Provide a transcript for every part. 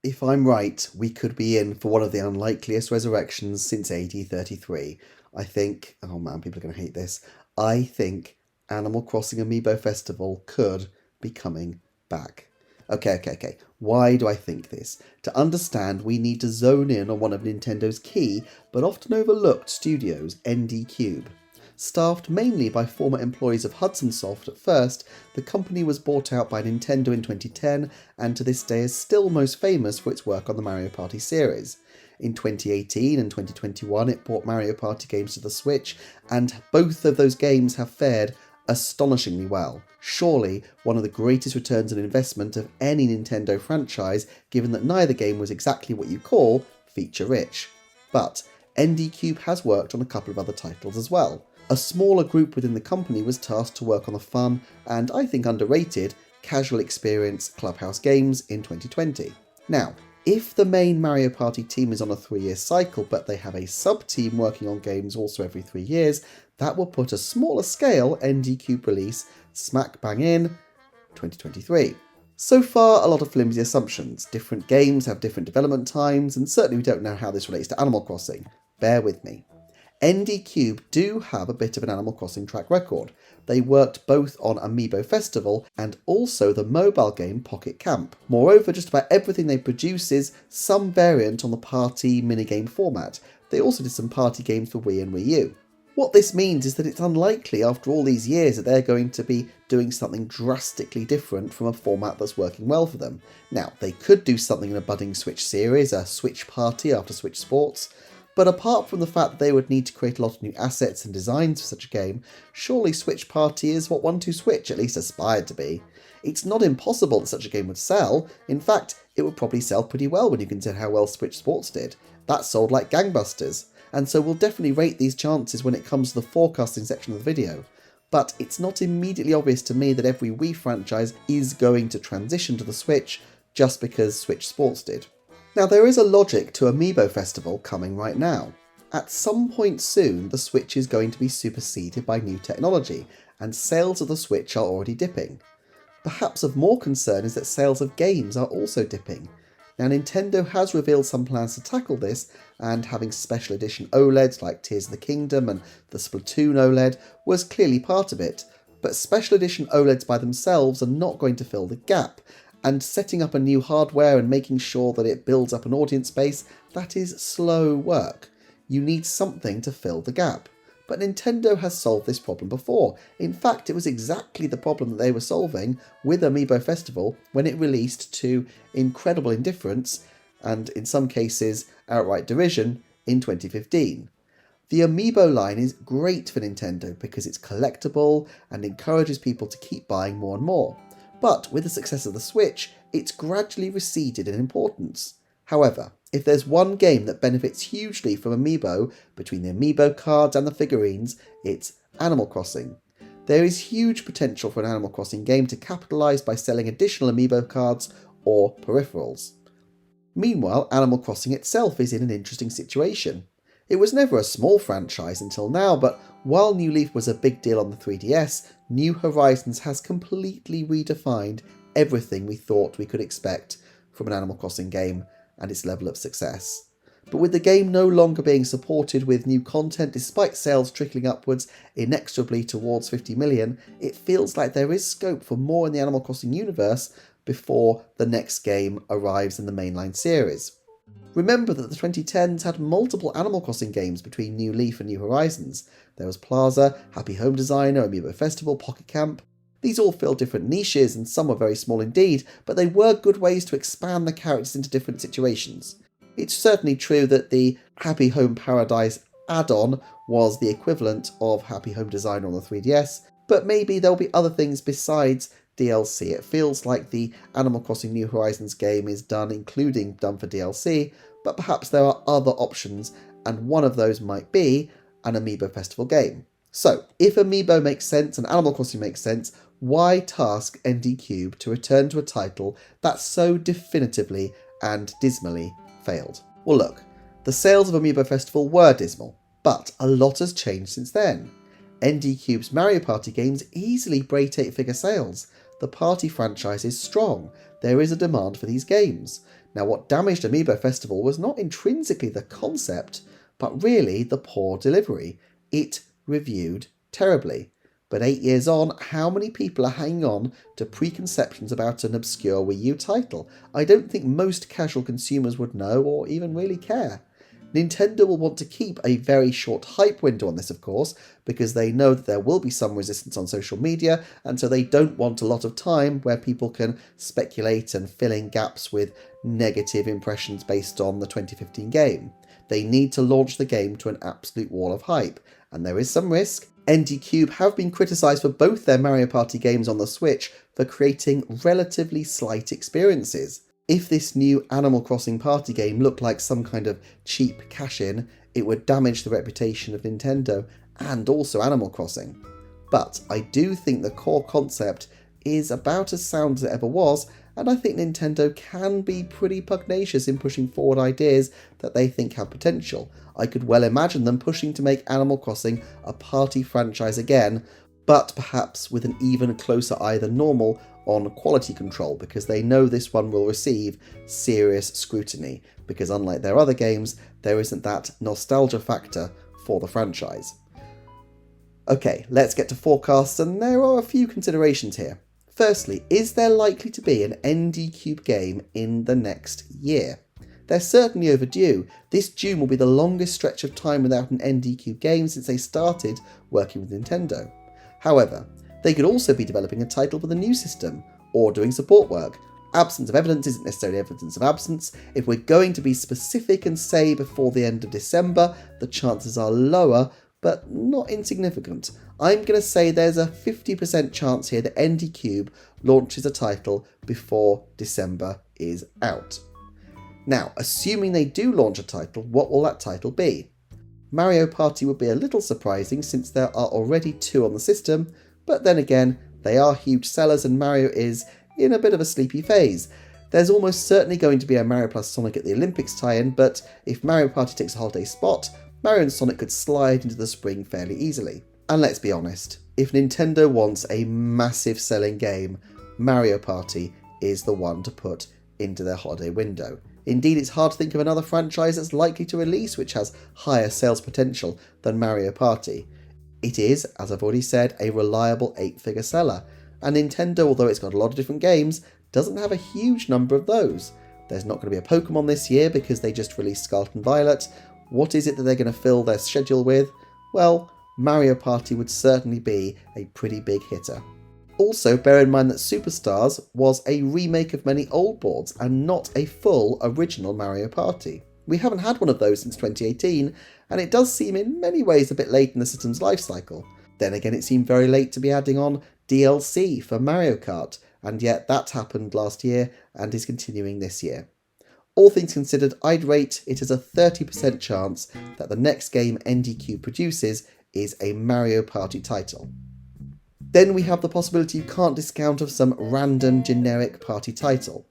if I'm right, we could be in for one of the unlikeliest resurrections since AD 33. I think, oh man, people are going to hate this. I think Animal Crossing Amiibo Festival could be coming back. Okay. Why do I think this? To understand, we need to zone in on one of Nintendo's key but often overlooked studios, NDCube. Staffed mainly by former employees of Hudson Soft at first, the company was bought out by Nintendo in 2010 and to this day is still most famous for its work on the Mario Party series. In 2018 and 2021 it brought Mario Party games to the Switch, and both of those games have fared astonishingly well. Surely one of the greatest returns on investment of any Nintendo franchise, given that neither game was exactly what you call feature-rich. But NDCube has worked on a couple of other titles as well. A smaller group within the company was tasked to work on the fun, and I think underrated, casual experience Clubhouse Games in 2020. Now, if the main Mario Party team is on a 3-year cycle, but they have a sub-team working on games also every 3 years, that will put a smaller scale NDCube release smack bang in 2023. So far, a lot of flimsy assumptions. Different games have different development times, and certainly we don't know how this relates to Animal Crossing. Bear with me. NDCube do have a bit of an Animal Crossing track record. They worked both on Amiibo Festival and also the mobile game Pocket Camp. Moreover, just about everything they produce is some variant on the party minigame format. They also did some party games for Wii and Wii U. What this means is that it's unlikely after all these years that they're going to be doing something drastically different from a format that's working well for them. Now, they could do something in a budding Switch series, a Switch Party after Switch Sports, but apart from the fact that they would need to create a lot of new assets and designs for such a game, surely Switch Party is what 1-2-Switch at least aspired to be. It's not impossible that such a game would sell. In fact, it would probably sell pretty well when you consider how well Switch Sports did. That sold like gangbusters, and so we'll definitely rate these chances when it comes to the forecasting section of the video. But it's not immediately obvious to me that every Wii franchise is going to transition to the Switch just because Switch Sports did. Now, there is a logic to Amiibo Festival coming right now. At some point soon, the Switch is going to be superseded by new technology, and sales of the Switch are already dipping. Perhaps of more concern is that sales of games are also dipping. Now, Nintendo has revealed some plans to tackle this, and having special edition OLEDs like Tears of the Kingdom and the Splatoon OLED was clearly part of it, but special edition OLEDs by themselves are not going to fill the gap, and setting up a new hardware and making sure that it builds up an audience base, that is slow work. You need something to fill the gap. But Nintendo has solved this problem before. In fact, it was exactly the problem that they were solving with Amiibo Festival when it released to incredible indifference, and in some cases outright derision, in 2015. The Amiibo line is great for Nintendo because it's collectible and encourages people to keep buying more and more. But with the success of the Switch, it's gradually receded in importance. However, if there's one game that benefits hugely from Amiibo, between the Amiibo cards and the figurines, it's Animal Crossing. There is huge potential for an Animal Crossing game to capitalise by selling additional Amiibo cards or peripherals. Meanwhile, Animal Crossing itself is in an interesting situation. It was never a small franchise until now, but while New Leaf was a big deal on the 3DS, New Horizons has completely redefined everything we thought we could expect from an Animal Crossing game and its level of success. But with the game no longer being supported with new content despite sales trickling upwards inexorably towards 50 million, it feels like there is scope for more in the Animal Crossing universe before the next game arrives in the mainline series. Remember that the 2010s had multiple Animal Crossing games between New Leaf and New Horizons. There was Plaza, Happy Home Designer, Amiibo Festival, Pocket Camp. These all filled different niches and some were very small indeed, but they were good ways to expand the characters into different situations. It's certainly true that the Happy Home Paradise add-on was the equivalent of Happy Home Designer on the 3DS, but maybe there'll be other things besides DLC. It feels like the Animal Crossing New Horizons game is done for DLC, but perhaps there are other options, and one of those might be an Amiibo Festival game. So, if Amiibo makes sense and Animal Crossing makes sense, why task NDCube to return to a title that so definitively and dismally failed? Well look, the sales of Amiibo Festival were dismal, but a lot has changed since then. NDCube's Mario Party games easily break 8-figure sales. The party franchise is strong. There is a demand for these games. Now, what damaged Amiibo Festival was not intrinsically the concept, but really the poor delivery. It reviewed terribly. But 8 years on, how many people are hanging on to preconceptions about an obscure Wii U title? I don't think most casual consumers would know or even really care. Nintendo will want to keep a very short hype window on this, of course, because they know that there will be some resistance on social media, and so they don't want a lot of time where people can speculate and fill in gaps with negative impressions based on the 2015 game. They need to launch the game to an absolute wall of hype, and there is some risk. NDCube have been criticised for both their Mario Party games on the Switch for creating relatively slight experiences. If this new Animal Crossing party game looked like some kind of cheap cash-in, it would damage the reputation of Nintendo and also Animal Crossing. But I do think the core concept is about as sound as it ever was, and I think Nintendo can be pretty pugnacious in pushing forward ideas that they think have potential. I could well imagine them pushing to make Animal Crossing a party franchise again, but perhaps with an even closer eye than normal on quality control, because they know this one will receive serious scrutiny, because unlike their other games, there isn't that nostalgia factor for the franchise. Okay, let's get to forecasts, and there are a few considerations here. Firstly, is there likely to be an NDCube game in the next year? They're certainly overdue. This June will be the longest stretch of time without an NDCube game since they started working with Nintendo. However, they could also be developing a title for the new system, or doing support work. Absence of evidence isn't necessarily evidence of absence. If we're going to be specific and say before the end of December, the chances are lower, but not insignificant. I'm going to say there's a 50% chance here that NDCube launches a title before December is out. Now, assuming they do launch a title, what will that title be? Mario Party would be a little surprising since there are already 2 on the system, but then again, they are huge sellers and Mario is in a bit of a sleepy phase. There's almost certainly going to be a Mario plus Sonic at the Olympics tie-in, but if Mario Party takes a holiday spot, Mario and Sonic could slide into the spring fairly easily. And let's be honest, if Nintendo wants a massive selling game, Mario Party is the one to put into their holiday window. Indeed, it's hard to think of another franchise that's likely to release which has higher sales potential than Mario Party. It is, as I've already said, a reliable 8-figure seller, and Nintendo, although it's got a lot of different games, doesn't have a huge number of those. There's not going to be a Pokemon this year because they just released Scarlet and Violet. What is it that they're going to fill their schedule with? Well, Mario Party would certainly be a pretty big hitter. Also, bear in mind that Superstars was a remake of many old boards and not a full original Mario Party. We haven't had one of those since 2018, and it does seem in many ways a bit late in the system's life cycle. Then again, it seemed very late to be adding on DLC for Mario Kart, and yet that happened last year and is continuing this year. All things considered, I'd rate it as a 30% chance that the next game NDCube produces is a Mario Party title. Then we have the possibility you can't discount of some random generic party title.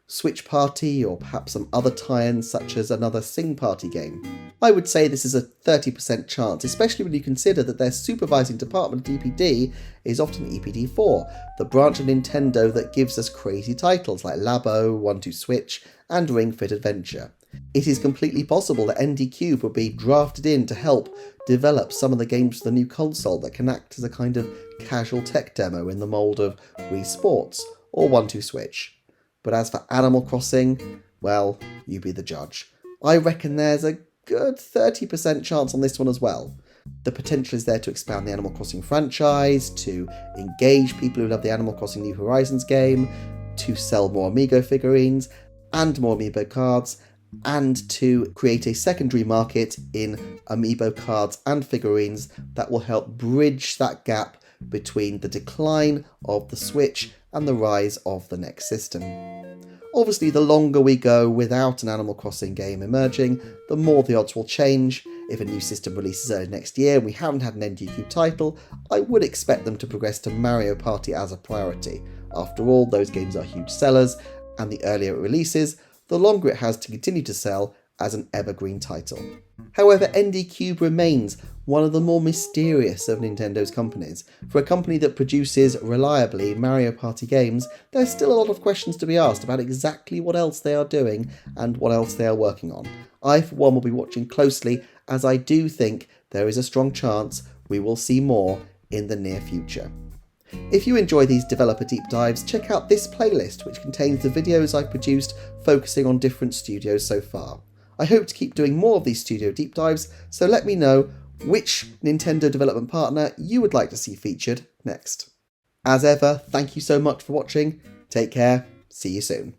Switch Party, or perhaps some other tie-ins such as another Sing Party game. I would say this is a 30% chance, especially when you consider that their supervising department at EPD is often EPD4, the branch of Nintendo that gives us crazy titles like Labo, 1-2-Switch, and Ring Fit Adventure. It is completely possible that NDCube would be drafted in to help develop some of the games for the new console that can act as a kind of casual tech demo in the mould of Wii Sports or 1-2-Switch. But as for Animal Crossing, well, you be the judge. I reckon there's a good 30% chance on this one as well. The potential is there to expand the Animal Crossing franchise, to engage people who love the Animal Crossing New Horizons game, to sell more Amiibo figurines and more Amiibo cards, and to create a secondary market in Amiibo cards and figurines that will help bridge that gap between the decline of the Switch and the rise of the next system. Obviously, the longer we go without an Animal Crossing game emerging, the more the odds will change. If a new system releases early next year and we haven't had an NDCube title, I would expect them to progress to Mario Party as a priority. After all, those games are huge sellers, and the earlier it releases, the longer it has to continue to sell as an evergreen title. However, NDCube remains one of the more mysterious of Nintendo's companies. For a company that produces reliably Mario Party games, there's still a lot of questions to be asked about exactly what else they are doing and what else they are working on. I, for one, will be watching closely, as I do think there is a strong chance we will see more in the near future. If you enjoy these developer deep dives, check out this playlist, which contains the videos I've produced focusing on different studios so far. I hope to keep doing more of these studio deep dives, so let me know which Nintendo development partner you would like to see featured next. As ever, thank you so much for watching, take care, see you soon.